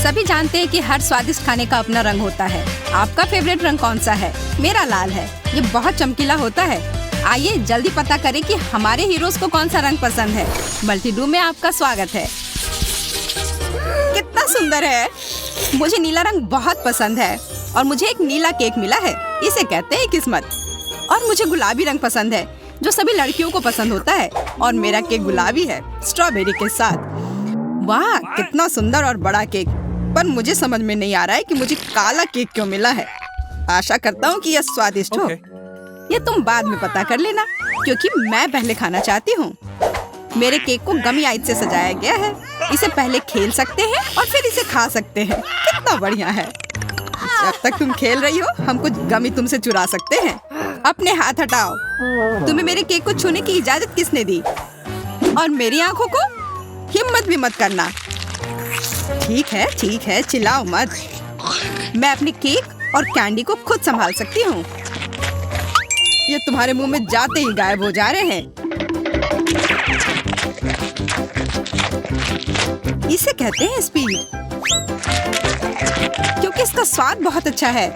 सभी जानते हैं कि हर स्वादिष्ट खाने का अपना रंग होता है। आपका फेवरेट रंग कौन सा है? मेरा लाल है। ये बहुत चमकीला होता है। आइए जल्दी पता करें कि हमारे हीरोज को कौन सा रंग पसंद है। मल्टीडू में आपका स्वागत है। कितना सुंदर है। मुझे नीला रंग बहुत पसंद है और मुझे एक नीला केक मिला है। इसे कहते हैं किस्मत। और मुझे गुलाबी रंग पसंद है जो सभी लड़कियों को पसंद होता है और मेरा केक गुलाबी है स्ट्रॉबेरी के साथ। वाह कितना सुंदर और बड़ा केक। पर मुझे समझ में नहीं आ रहा है कि मुझे काला केक क्यों मिला है। आशा करता हूँ कि यह स्वादिष्ट हो। ये तुम बाद में पता कर लेना क्योंकि मैं पहले खाना चाहती हूँ। मेरे केक को गमी आइस से सजाया गया है। इसे पहले खेल सकते हैं और फिर इसे खा सकते हैं। कितना बढ़िया है। जब तक तुम खेल रही हो हम कुछ गमी तुमसे चुरा सकते हैं। अपने हाथ हटाओ। तुम्हें मेरे केक को छूने की इजाजत किसने दी? और मेरी आंखों को हिम्मत भी मत करना। ठीक है चिल्लाओ मत। मैं अपने केक और कैंडी को खुद संभाल सकती हूँ। ये तुम्हारे मुंह में जाते ही गायब हो जा रहे हैं। इसे कहते हैं स्पीड क्योंकि इसका स्वाद बहुत अच्छा है।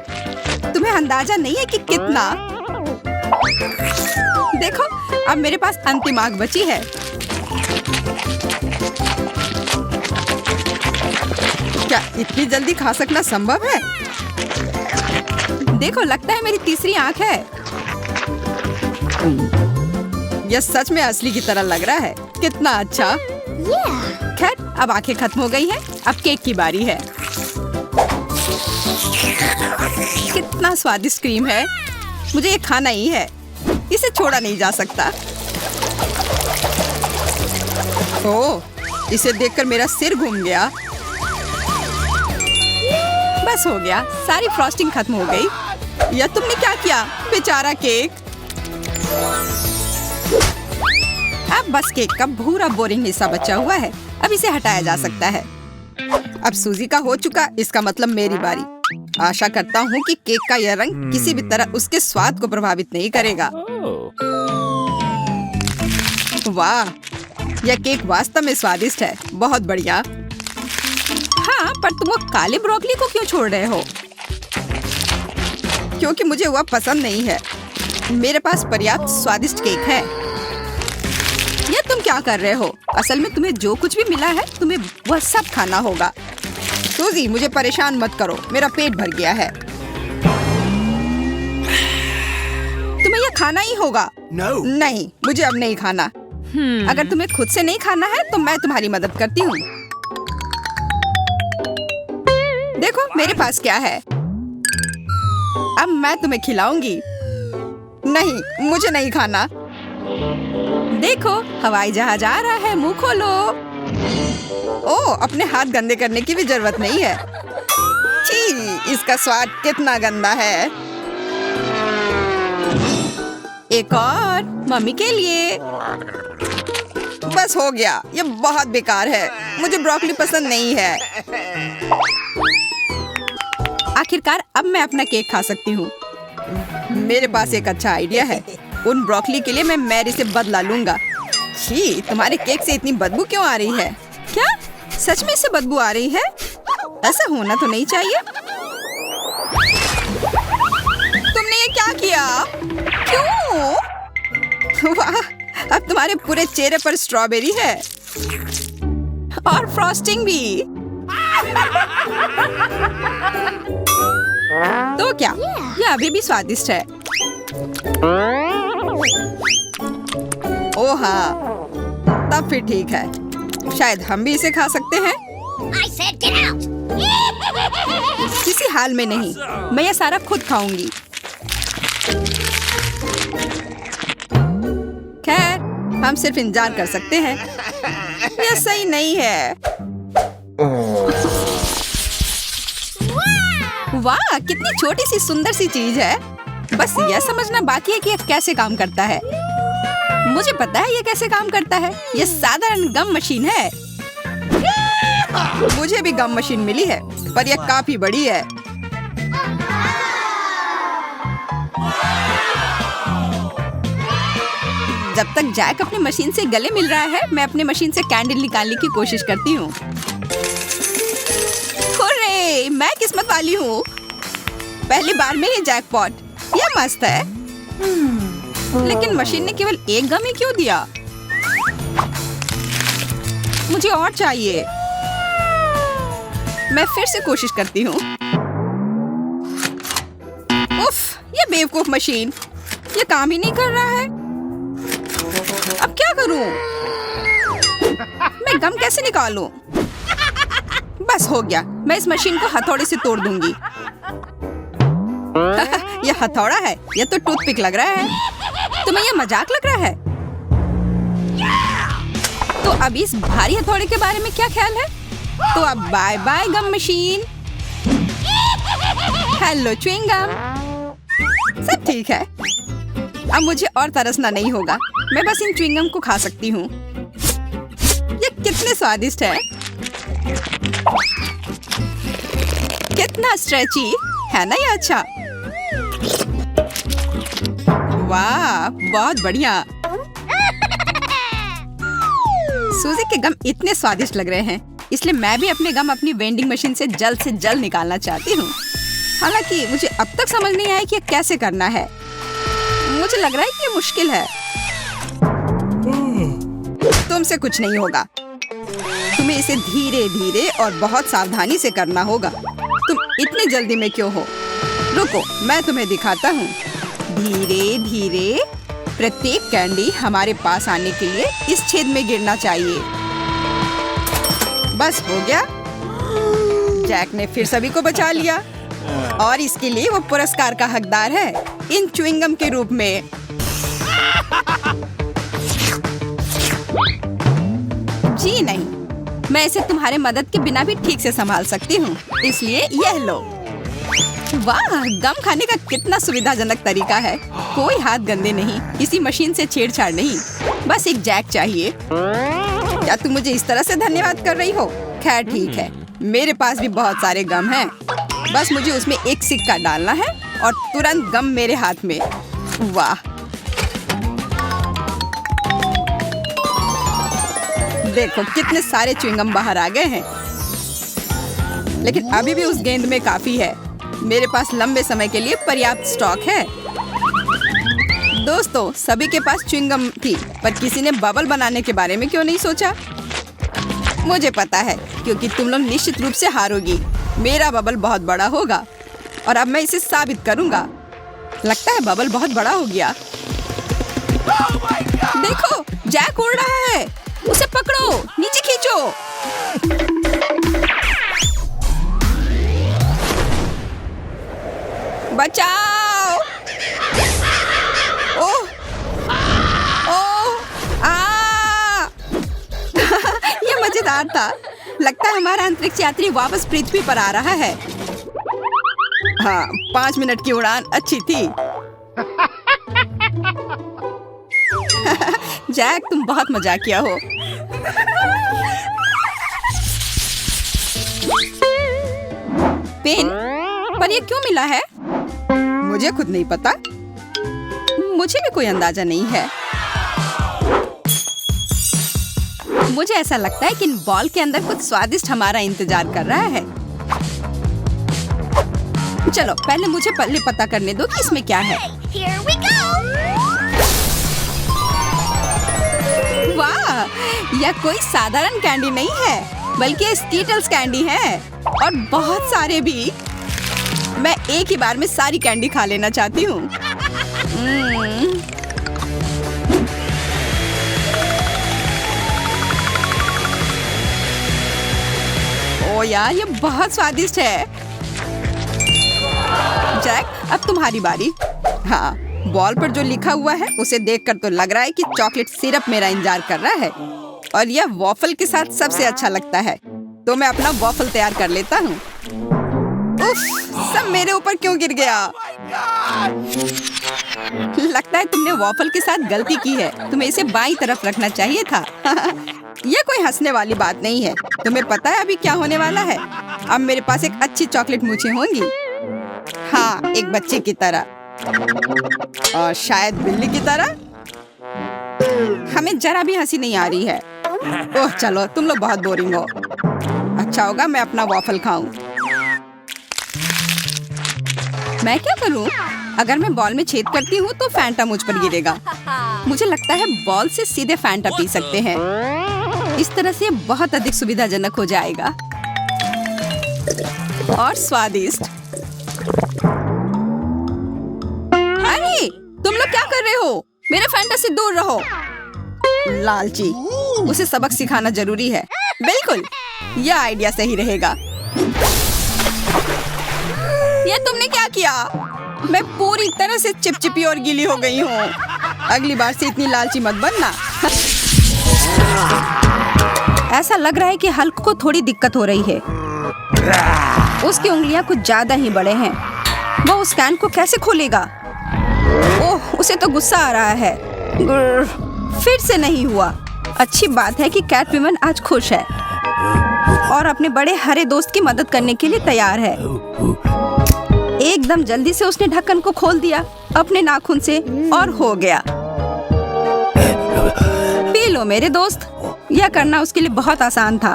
तुम्हें अंदाजा नहीं है कि कितना। देखो अब मेरे पास अंतिम आग बची है। क्या इतनी जल्दी खा सकना संभव है? देखो लगता है मेरी तीसरी आंख है। यह सच में असली की तरह लग रहा है। कितना अच्छा। खैर अब आंखें खत्म हो गई हैं। अब केक की बारी है। कितना स्वादिष्ट क्रीम है। मुझे ये खाना ही है। इसे छोड़ा नहीं जा सकता। ओह इसे देखकर मेरा सिर घूम गया। बस हो गया। सारी फ्रॉस्टिंग खत्म हो गई। या तुमने क्या किया बेचारा केक। अब बस केक का भूरा बोरिंग हिस्सा बचा हुआ है। अब इसे हटाया जा सकता है। अब सूजी का हो चुका। इसका मतलब मेरी बारी। आशा करता हूँ कि केक का यह रंग किसी भी तरह उसके स्वाद को प्रभावित नहीं करेगा। वाह यह केक वास्तव में स्वादिष्ट है। बहुत बढ़िया। हाँ पर तुम वो काले ब्रोकली को क्यों छोड़ रहे हो? क्योंकि मुझे वह पसंद नहीं है। मेरे पास पर्याप्त स्वादिष्ट केक है। ये तुम क्या कर रहे हो? असल में तुम्हें जो कुछ भी मिला है तुम्हें वह सब खाना होगा। सूजी मुझे परेशान मत करो। मेरा पेट भर गया है। तुम्हें यह खाना ही होगा। नहीं मुझे अब नहीं खाना। अगर तुम्हें खुद से नहीं खाना है तो मैं तुम्हारी मदद करती हूँ। देखो मेरे पास क्या है। अब मैं तुम्हें खिलाऊंगी। नहीं मुझे नहीं खाना। देखो हवाई जहाज आ रहा है। मुंह खोलो। ओह अपने हाथ गंदे करने की भी जरूरत नहीं है। छी इसका स्वाद कितना गंदा है। एक और मम्मी के लिए। बस हो गया। ये बहुत बेकार है। मुझे ब्रोकली पसंद नहीं है। आखिरकार अब मैं अपना केक खा सकती हूँ। मेरे पास एक अच्छा आइडिया है। उन ब्रोकली के लिए मैं मैरी से बदला लूंगा। छी तुम्हारे केक से इतनी बदबू क्यों आ रही है? क्या सच में इससे बदबू आ रही है? ऐसा होना तो नहीं चाहिए। तुमने ये क्या किया? क्यों? वाह अब तुम्हारे पूरे चेहरे पर स्ट्रॉबेरी है और फ्रॉस्टिंग भी। तो क्या यह अभी भी स्वादिष्ट है? ओह हाँ तब फिर ठीक है। शायद हम भी इसे खा सकते हैं। किसी हाल में नहीं। मैं यह सारा खुद खाऊंगी। खैर हम सिर्फ इंतजार कर सकते हैं। यह सही नहीं है। वाह कितनी छोटी सी सुंदर सी चीज है। बस यह समझना बाकी है कि यह कैसे काम करता है। मुझे पता है यह कैसे काम करता है। यह साधारण गम मशीन है। मुझे भी गम मशीन मिली है पर यह काफी बड़ी है। जब तक जैक अपनी मशीन से गले मिल रहा है मैं अपनी मशीन से कैंडल निकालने की कोशिश करती हूँ। मैं किस्मत वाली हूँ। पहली बार में ही जैकपॉट। ये मस्त है। लेकिन मशीन ने केवल एक गम ही क्यों दिया? मुझे और चाहिए। मैं फिर से कोशिश करती हूँ। उफ, ये बेवकूफ मशीन, ये काम ही नहीं कर रहा है। अब क्या करूं? मैं गम कैसे निकालूं? बस हो गया, मैं इस मशीन को हथौड़े से तोड़ दूंगी। ये हथौड़ा है, ये तो टूथपिक लग रहा है। तुम्हें ये मजाक लग रहा है? तो अब इस भारी हथौड़े के बारे में क्या ख्याल है? तो अब bye bye gum machine. Hello chewing gum. सब ठीक है। अब मुझे और तरसना नहीं होगा। मैं बस इन च्युइंग गम को खा सकती हूँ। ये कितने स्वादिष्ट है। कितना स्ट्रेची है ना ये। अच्छा, वाह, बहुत बढ़िया। सूजी के गम इतने स्वादिष्ट लग रहे हैं, इसलिए मैं भी अपने गम अपनी वेंडिंग मशीन से जल्द निकालना चाहती हूँ। हालांकि मुझे अब तक समझ नहीं आया कि ये कैसे करना है। मुझे लग रहा है कि ये मुश्किल है। तुमसे कुछ नहीं होगा। तुम्हें इसे धीरे धीरे और बहुत सावधानी से करना होगा। तुम इतनी जल्दी में क्यों हो? रुको, मैं तुम्हें दिखाता हूँ। धीरे धीरे प्रत्येक कैंडी हमारे पास आने के लिए इस छेद में गिरना चाहिए। बस हो गया। जैक ने फिर सभी को बचा लिया और इसके लिए वो पुरस्कार का हकदार है, इन च्युइंगम के रूप में। जी नहीं, मैं इसे तुम्हारे मदद के बिना भी ठीक से संभाल सकती हूँ, इसलिए यह लो। वाह, गम खाने का कितना सुविधाजनक तरीका है। कोई हाथ गंदे नहीं, इसी मशीन से छेड़छाड़ नहीं। बस एक जैक चाहिए। क्या तुम मुझे इस तरह से धन्यवाद कर रही हो? खैर ठीक है, मेरे पास भी बहुत सारे गम हैं। बस मुझे उसमें एक सिक्का डालना है और तुरंत गम मेरे हाथ में। वाह, देखो कितने सारे च्युइंगम बाहर आ गए हैं। लेकिन अभी भी उस गेंद में काफी है। मेरे पास लंबे समय के लिए पर्याप्त स्टॉक है। दोस्तों, सभी के पास च्युइंगम थी, पर किसी ने बबल बनाने के बारे में क्यों नहीं सोचा? मुझे पता है, क्योंकि तुम लोग निश्चित रूप से हारोगी। मेरा बबल बहुत बड़ा होगा और अब मैं इसे साबित करूंगा। लगता है बबल बहुत बड़ा हो गया। देखो, जैक उड़ रहा है। उसे पकड़ो, नीचे खींचो। बचाओ! ओह! ओह! ये मजेदार था। लगता है हमारा अंतरिक्ष यात्री वापस पृथ्वी पर आ रहा है। हाँ, 5 मिनट की उड़ान अच्छी थी। जैक, तुम बहुत मजाकिया हो। पेन, पर ये क्यों मिला है? मुझे खुद नहीं पता। मुझे भी कोई अंदाजा नहीं है। मुझे ऐसा लगता है कि इन बॉल के अंदर कुछ स्वादिष्ट हमारा इंतजार कर रहा है। चलो, पहले मुझे पता करने दो कि इसमें क्या है। Here we go! वाह, यह कोई साधारण कैंडी नहीं है, बल्कि स्कीटल्स कैंडी है और बहुत सारे भी। मैं एक ही बार में सारी कैंडी खा लेना चाहती हूँ। ओ यार, ये बहुत स्वादिष्ट है। जैक, अब तुम्हारी बारी। हाँ, बॉल पर जो लिखा हुआ है उसे देखकर तो लग रहा है कि चॉकलेट सिरप मेरा इंतजार कर रहा है और यह वॉफल के साथ सबसे अच्छा लगता है। तो मैं अपना वॉफल तैयार कर लेता हूँ। उफ, सब मेरे ऊपर क्यों गिर गया? लगता है तुमने वॉफल के साथ गलती की है। तुम्हें इसे बाईं तरफ रखना चाहिए था। यह कोई हंसने वाली बात नहीं है। तुम्हें पता है अभी क्या होने वाला है? अब मेरे पास एक अच्छी चॉकलेट मूंछें होंगी। हाँ, एक बच्चे की तरह और शायद बिल्ली की तरह। हमें जरा भी हंसी नहीं आ रही है। ओह चलो, तुम लोग बहुत बोरिंग हो। अच्छा होगा मैं अपना वॉफल खाऊं। मैं क्या करूं? अगर मैं बॉल में छेद करती हूँ तो फैंटा मुझ पर गिरेगा। मुझे लगता है बॉल से सीधे फैंटा पी सकते हैं। इस तरह से बहुत अधिक सुविधाजनक हो जाएगा और स्वादिष्ट। अरे तुम लोग क्या कर रहे हो? मेरे फैंटा से दूर रहो। लालची, उसे सबक सिखाना जरूरी है। बिल्कुल, यह आइडिया सही रहेगा। ये तुमने क्या किया? मैं पूरी तरह से चिपचिपी और गीली हो गई हूँ। अगली बार से इतनी लालची मत बनना। ऐसा लग रहा है कि हल्क को थोड़ी दिक्कत हो रही है। उसकी उंगलियां कुछ ज्यादा ही बड़े हैं। वो उस कैन को कैसे खोलेगा? ओह, उसे तो गुस्सा आ रहा है। फिर से नहीं हुआ। अच्छी बात है कि कैटवुमन आज खुश है और अपने बड़े हरे दोस्त की मदद करने के लिए तैयार है। एकदम जल्दी से उसने ढक्कन को खोल दिया अपने नाखून से और हो गया। पी लो मेरे दोस्त। यह करना उसके लिए बहुत आसान था।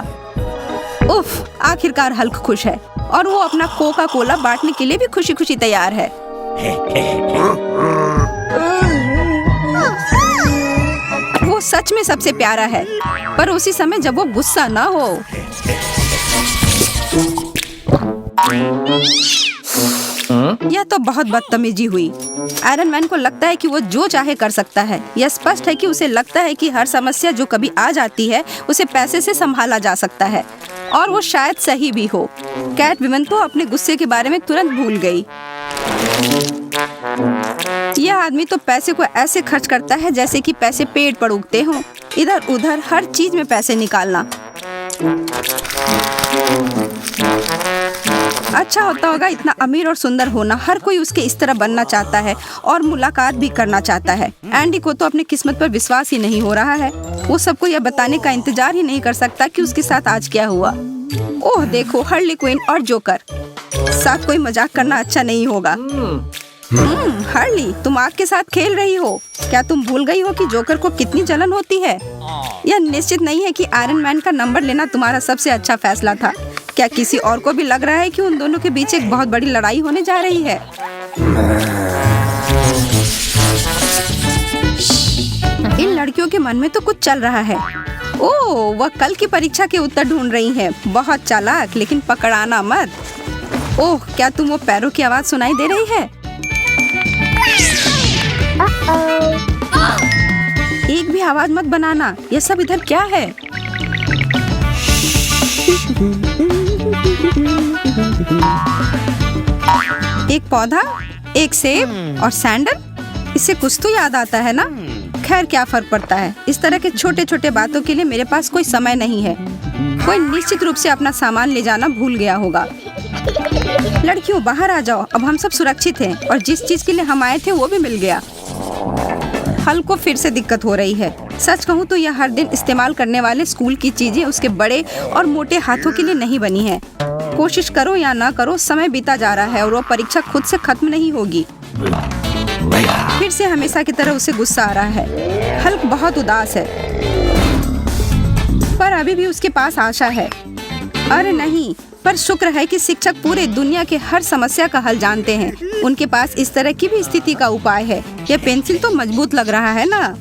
उफ, आखिरकार हल्क खुश है और वो अपना कोका कोला बांटने के लिए भी खुशी खुशी तैयार है। वो सच में सबसे प्यारा है, पर उसी समय जब वो गुस्सा ना हो। यह तो बहुत बदतमीजी हुई। आयरन मैन को लगता है कि वो जो चाहे कर सकता है। यह स्पष्ट है कि उसे लगता है कि हर समस्या जो कभी आ जाती है उसे पैसे से संभाला जा सकता है, और वो शायद सही भी हो। कैटवुमन तो अपने गुस्से के बारे में तुरंत भूल गई। यह आदमी तो पैसे को ऐसे खर्च करता है जैसे कि पैसे पेड़ पर उगते हों। इधर उधर हर चीज में पैसे निकालना। अच्छा होता होगा इतना अमीर और सुंदर होना। हर कोई उसके इस तरह बनना चाहता है और मुलाकात भी करना चाहता है। एंडी को तो अपनी किस्मत पर विश्वास ही नहीं हो रहा है। वो सबको यह बताने का इंतजार ही नहीं कर सकता कि उसके साथ आज क्या हुआ। ओह देखो, हार्ली क्विन और जोकर। साथ कोई मजाक करना अच्छा नहीं होगा। हार्ली, तुम आग के साथ खेल रही हो। क्या तुम भूल गई हो कि जोकर को कितनी जलन होती है? यह निश्चित नहीं है कि आयरन मैन का नंबर लेना तुम्हारा सबसे अच्छा फैसला था। क्या किसी और को भी लग रहा है कि उन दोनों के बीच एक बहुत बड़ी लड़ाई होने जा रही है? इन लड़कियों के मन में तो कुछ चल रहा है। ओह, वह कल की परीक्षा के उत्तर ढूंढ रही हैं। बहुत चालाक, लेकिन पकड़ाना मत। ओह, क्या तुम वो पैरों की आवाज सुनाई दे रही है? एक भी आवाज मत बनाना। यह सब इधर क्या है? एक पौधा, एक सेब और सैंडल। इससे कुछ तो याद आता है ना? खैर, क्या फर्क पड़ता है। इस तरह के छोटे छोटे बातों के लिए मेरे पास कोई समय नहीं है। कोई निश्चित रूप से अपना सामान ले जाना भूल गया होगा। लड़कियों, बाहर आ जाओ। अब हम सब सुरक्षित हैं और जिस चीज के लिए हम आए थे वो भी मिल गया। हल्क को फिर से दिक्कत हो रही है। सच कहूँ तो यह हर दिन इस्तेमाल करने वाले स्कूल की चीजें उसके बड़े और मोटे हाथों के लिए नहीं बनी है। कोशिश करो या ना करो, समय बीता जा रहा है और वो परीक्षा खुद से खत्म नहीं होगी। फिर से हमेशा की तरह उसे गुस्सा आ रहा है। हल्क बहुत उदास है, पर अभी भी उसके पास आशा है। अरे नहीं, पर शुक्र है कि शिक्षक पूरे दुनिया के हर समस्या का हल जानते हैं। उनके पास इस तरह की भी स्थिति का उपाय है। यह पेंसिल तो मजबूत लग रहा है ना?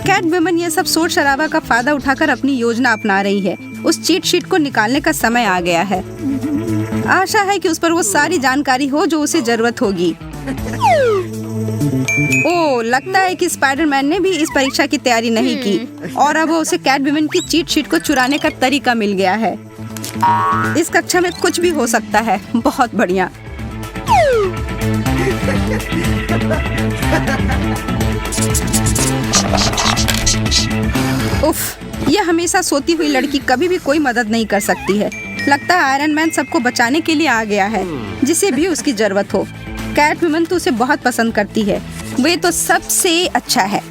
कैटवुमन यह सब शोर शराबा का फायदा उठाकर अपनी योजना अपना रही है। उस चीट शीट को निकालने का समय आ गया है। आशा है कि उस पर वो सारी जानकारी हो जो उसे जरूरत होगी। ओह, लगता है कि स्पाइडरमैन ने भी इस परीक्षा की तैयारी नहीं की और अब उसे कैटवुमन की चीट शीट को चुराने का तरीका मिल गया है। इस कक्षा में कुछ भी हो सकता है। बहुत बढ़िया। उफ, यह हमेशा सोती हुई लड़की कभी भी कोई मदद नहीं कर सकती है। लगता है आयरन मैन सबको बचाने के लिए आ गया है, जिसे भी उसकी जरूरत हो। कैटवुमन तो उसे बहुत पसंद करती है। वे तो सबसे अच्छा है।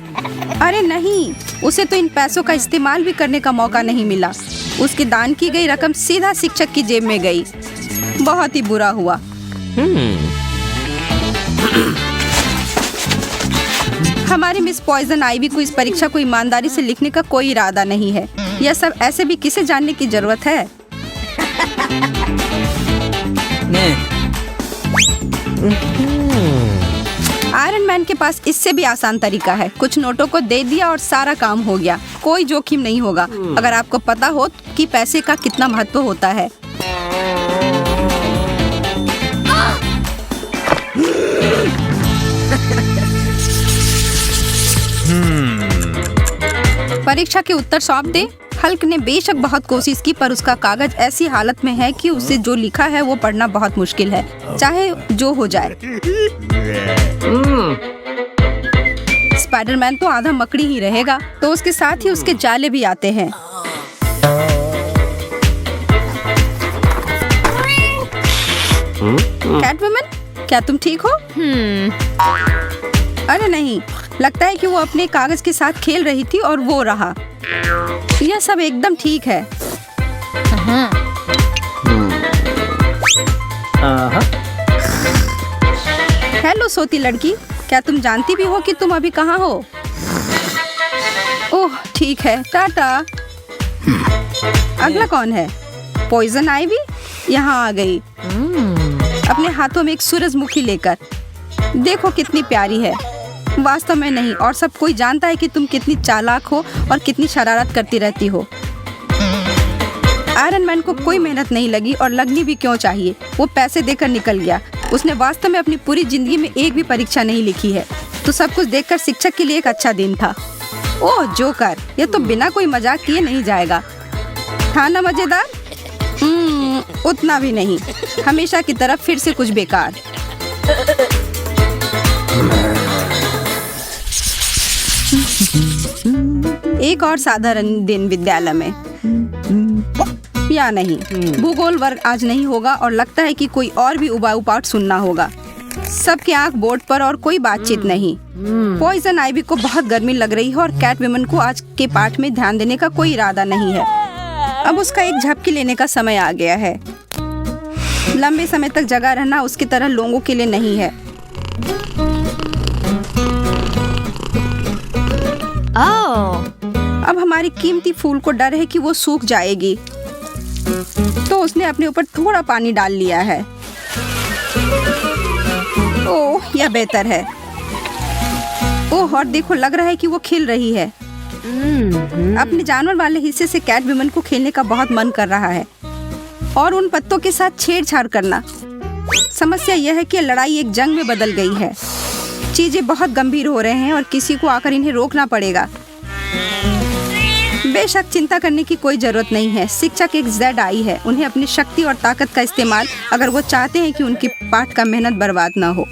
अरे नहीं, उसे तो इन पैसों का इस्तेमाल भी करने का मौका नहीं मिला। उसकी दान की गई रकम सीधा शिक्षक की जेब में गई। बहुत ही बुरा हुआ। हमारी मिस पॉइजन आइवी को इस परीक्षा को ईमानदारी से लिखने का कोई इरादा नहीं है। यह सब ऐसे भी किसे जानने की जरूरत है? आयरन मैन के पास इससे भी आसान तरीका है। कुछ नोटों को दे दिया और सारा काम हो गया। कोई जोखिम नहीं होगा अगर आपको पता हो कि पैसे का कितना महत्व होता है। परीक्षा के उत्तर सौंप दे। हल्क ने बेशक बहुत कोशिश की पर उसका कागज ऐसी हालत में है कि उसे जो लिखा है वो पढ़ना बहुत मुश्किल है, चाहे जो हो जाए। स्पाइडरमैन तो आधा मकड़ी ही रहेगा, तो उसके साथ ही उसके जाले भी आते हैं। कैटवुमन, क्या तुम ठीक हो? अरे नहीं, लगता है कि वो अपने कागज के साथ खेल रही थी और वो रहा। यह सब एकदम ठीक है। हेलो सोती लड़की, क्या तुम जानती भी हो कि तुम अभी कहाँ हो? ओह ठीक है, टाटा। अगला कौन है? पॉइजन आइवी यहाँ आ गई, अपने हाथों में एक सूरजमुखी लेकर। देखो कितनी प्यारी है। वास्तव में नहीं, और सब कोई जानता है कि तुम कितनी चालाक हो और कितनी शरारत करती रहती हो। आयरन मैन को कोई मेहनत नहीं लगी और लगनी भी क्यों चाहिए। वो पैसे देकर निकल गया। उसने वास्तव में अपनी पूरी जिंदगी में एक भी परीक्षा नहीं लिखी है, तो सब कुछ देखकर शिक्षक के लिए एक अच्छा दिन था। ओह जोकर, ये तो बिना कोई मजाक किए नहीं जाएगा। था ना मजेदार? उतना भी नहीं, हमेशा की तरफ फिर से कुछ बेकार। एक और साधारण दिन विद्यालय में, या नहीं, भूगोल वर्ग आज नहीं होगा और लगता है कि कोई और भी उबाऊ पाठ सुनना होगा। सबके आंख बोर्ड पर और कोई बातचीत नहीं। पॉइजन आइवी को बहुत गर्मी लग रही है और कैटवुमन को आज के पाठ में ध्यान देने का कोई इरादा नहीं है। अब उसका एक झपकी लेने का समय आ गया है। लंबे समय तक जगा रहना उसकी तरह लोगों के लिए नहीं है। अब हमारी कीमती फूल को डर है कि वो सूख जाएगी, तो उसने अपने ऊपर थोड़ा पानी डाल लिया है। ओह, यह बेहतर है। ओह, और देखो, लग रहा है कि वो खिल रही है। अपने जानवर वाले हिस्से से कैटवुमन को खेलने का बहुत मन कर रहा है और उन पत्तों के साथ छेड़छाड़ करना। समस्या यह है कि लड़ाई एक जंग में बदल गई है। चीजें बहुत गंभीर हो रहे हैं और किसी को आकर इन्हें रोकना पड़ेगा। बेशक चिंता करने की कोई जरूरत नहीं है। शिक्षक एक जेड आई है। उन्हें अपनी शक्ति और ताकत का इस्तेमाल, अगर वो चाहते हैं कि उनकी पाठ का मेहनत बर्बाद ना हो।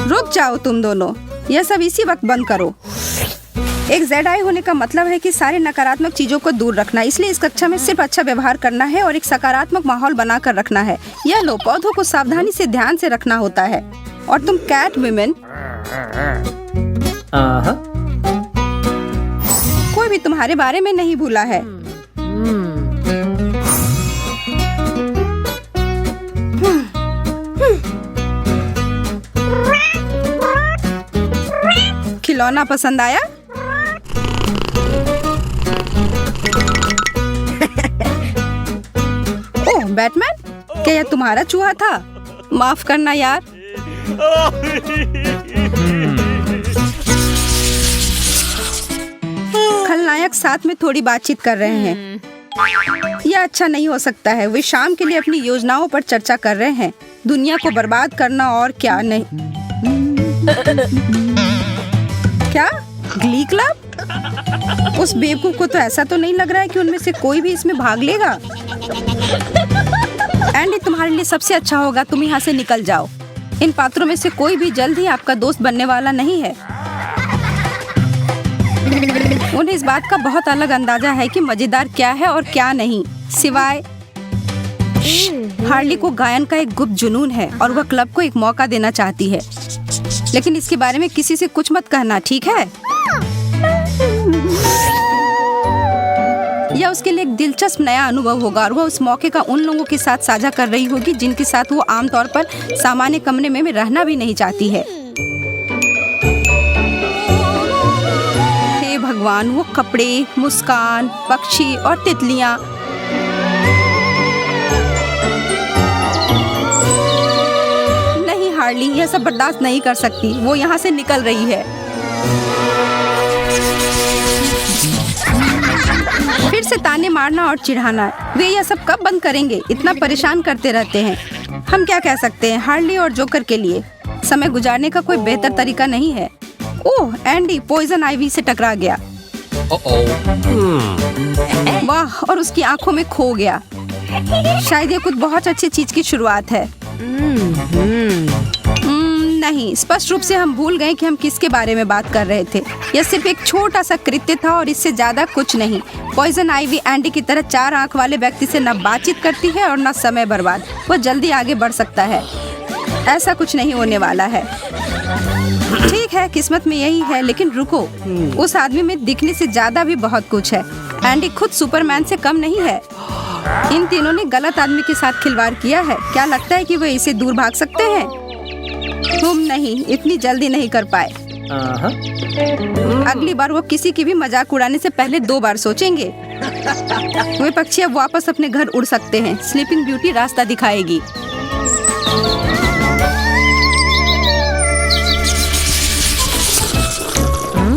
रुक जाओ तुम दोनों, यह सब इसी वक्त बंद करो। एक जेड आई होने का मतलब है कि सारे नकारात्मक चीजों को दूर रखना। इसलिए इस कक्षा में सिर्फ अच्छा व्यवहार करना है और एक सकारात्मक माहौल बनाकर रखना है। यह लो, पौधों को सावधानी से ध्यान से रखना होता है। और तुम कैटवुमन, कोई भी तुम्हारे बारे में नहीं भूला है। खिलौना पसंद आया? ओह बैटमैन, क्या यह तुम्हारा चूहा था? माफ करना यार। खलनायक साथ में थोड़ी बातचीत कर रहे हैं। यह अच्छा नहीं हो सकता है। वे शाम के लिए अपनी योजनाओं पर चर्चा कर रहे हैं। दुनिया को बर्बाद करना और क्या नहीं। क्या ग्ली क्लब? उस बेवकूफ को तो ऐसा तो नहीं लग रहा है कि उनमें से कोई भी इसमें भाग लेगा। एंडी, तुम्हारे लिए सबसे अच्छा होगा तुम यहाँ से निकल जाओ। इन पात्रों में से कोई भी जल्द ही आपका दोस्त बनने वाला नहीं है। उन्हें इस बात का बहुत अलग अंदाजा है कि मजेदार क्या है और क्या नहीं, सिवाय हार्ली को गायन का एक गुप्त जुनून है और वह क्लब को एक मौका देना चाहती है। लेकिन इसके बारे में किसी से कुछ मत कहना, ठीक है? यह उसके लिए एक दिलचस्प नया अनुभव होगा और वह उस मौके का उन लोगों के साथ साझा कर रही होगी जिनके साथ वो आमतौर पर सामान्य कमरे में रहना भी नहीं चाहती है। हे भगवान। भगवान, वो कपड़े, मुस्कान, पक्षी और तितलियाँ। नहीं हार्ली, यह सब बर्दाश्त नहीं कर सकती। वो यहाँ से निकल रही है। फिर से ताने मारना और चिढ़ाना। वे यह सब कब बंद करेंगे? इतना परेशान करते रहते हैं। हम क्या कह सकते हैं? हार्ली और जोकर के लिए समय गुजारने का कोई बेहतर तरीका नहीं है। ओह, एंडी पॉइजन आइवी से टकरा गया। वाह, और उसकी आंखों में खो गया। शायद ये कुछ बहुत अच्छी चीज की शुरुआत है। नहीं, स्पष्ट रूप से हम भूल गए कि हम किसके बारे में बात कर रहे थे। यह सिर्फ एक छोटा सा कृत्य था और इससे ज्यादा कुछ नहीं। पॉइजन आइवी एंडी की तरह 4 आंख वाले व्यक्ति से न बातचीत करती है और न समय बर्बाद। वह जल्दी आगे बढ़ सकता है। ऐसा कुछ नहीं होने वाला है। ठीक है, किस्मत में यही है। लेकिन रुको, उस आदमी में दिखने से ज्यादा भी बहुत कुछ है। एंडी खुद सुपरमैन से कम नहीं है। इन तीनों ने गलत आदमी के साथ खिलवाड़ किया है। क्या लगता है कि वे इसे दूर भाग सकते हैं? तुम नहीं, इतनी जल्दी नहीं कर पाए। अगली बार वो किसी की भी मजाक उड़ाने से पहले 2 बार सोचेंगे। वे पक्षी अब वापस अपने घर उड़ सकते हैं। स्लीपिंग ब्यूटी रास्ता दिखाएगी।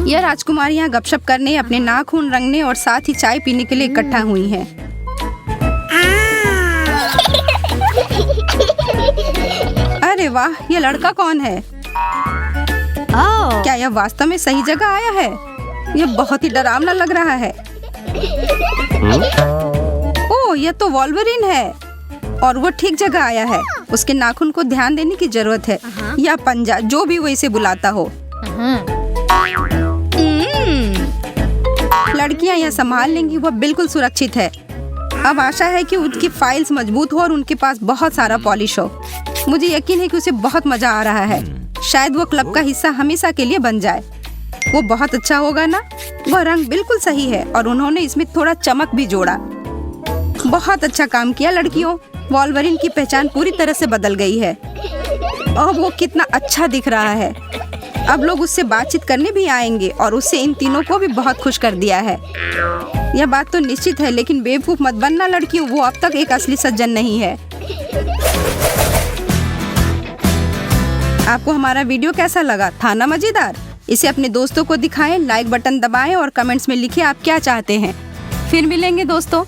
यह राजकुमारियां गपशप करने, अपने नाखून रंगने और साथ ही चाय पीने के लिए इकट्ठा हुई हैं। अरे वाह, ये लड़का कौन है? क्या यह वास्तव में सही जगह आया है? यह बहुत ही डरावना लग रहा है। ओह, यह तो वॉल्वरिन है और वो ठीक जगह आया है। उसके नाखून को ध्यान देने की जरूरत है। या पंजा, जो भी वो इसे बुलाता हो। लड़कियां यह संभाल लेंगी। वह बिल्कुल सुरक्षित है। अब आशा है कि उनकी फाइल्स मजबूत हो और उनके पास बहुत सारा पॉलिश हो। मुझे यकीन है कि उसे बहुत मजा आ रहा है। शायद वो क्लब का हिस्सा हमेशा के लिए बन जाए। वो बहुत अच्छा होगा ना? वह रंग बिल्कुल सही है और उन्होंने इसमें थोड़ा चमक भी जोड़ा। बहुत अच्छा काम किया लड़कियों। वॉल्वरिन की पहचान पूरी तरह से बदल गई है। अब वो कितना अच्छा दिख रहा है। अब लोग उससे बातचीत करने भी आएंगे और उससे इन तीनों को भी बहुत खुश कर दिया है। यह बात तो निश्चित है, लेकिन बेवकूफ मत बनना लड़कियों। वो अब तक एक असली सज्जन नहीं है। आपको हमारा वीडियो कैसा लगा? था ना मजेदार? इसे अपने दोस्तों को दिखाएं, लाइक बटन दबाएं और कमेंट्स में लिखें आप क्या चाहते हैं। फिर मिलेंगे दोस्तों।